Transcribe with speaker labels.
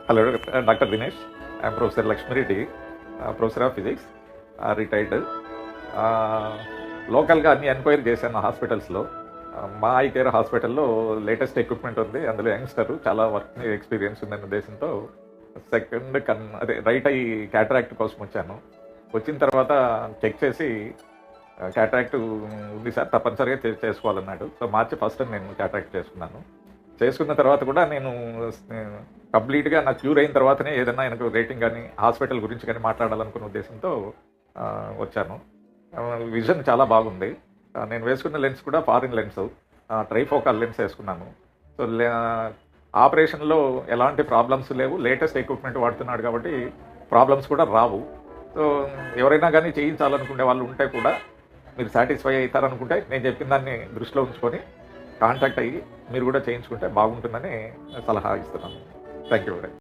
Speaker 1: Hello, doctor Dinesh. I'm professor Lakshmi Reddy, professor of physics, retired. లోకల్గా అన్ని enquiry చేశాను హాస్పిటల్స్లో. మా ఐ కేర్ హాస్పిటల్లో లేటెస్ట్ ఎక్విప్మెంట్ ఉంది, అందులో యంగ్స్టర్ చాలా వర్క్ ఎక్స్పీరియన్స్ ఉందనే ఉద్దేశంతో సెకండ్ అదే రైట్ ఐ క్యాటరాక్ట్ కోసం వచ్చాను. వచ్చిన తర్వాత చెక్ చేసి క్యాటరాక్ట్ ఉంది సార్, తప్పనిసరిగా చేసుకోవాలన్నాడు. సో మార్చి 1 నేను క్యాటరాక్ట్ చేసుకున్న తర్వాత కూడా నేను కంప్లీట్గా నాకు క్యూర్ అయిన తర్వాతనే ఏదైనా ఆయనకు రేటింగ్ కానీ హాస్పిటల్ గురించి కానీ మాట్లాడాలనుకున్న ఉద్దేశంతో వచ్చాను. విజన్ చాలా బాగుంది. నేను వేసుకున్న లెన్స్ కూడా ఫారిన్ లెన్స్, ట్రైఫోకాల్ లెన్స్ వేసుకున్నాను. సో ఆపరేషన్లో ఎలాంటి ప్రాబ్లమ్స్ లేవు, లేటెస్ట్ ఎక్విప్మెంట్ వాడుతున్నాడు కాబట్టి ప్రాబ్లమ్స్ కూడా రావు. సో ఎవరైనా కానీ చేయించాలనుకునే వాళ్ళు ఉంటే కూడా మీరు సాటిస్ఫై అవుతారనుకుంటే నేను చెప్పిన దాన్ని దృష్టిలో ఉంచుకొని కాంటాక్ట్ అయ్యి మీరు కూడా చేయించుకుంటే బాగుంటుందని సలహా ఇస్తున్నాను. Thank you very much.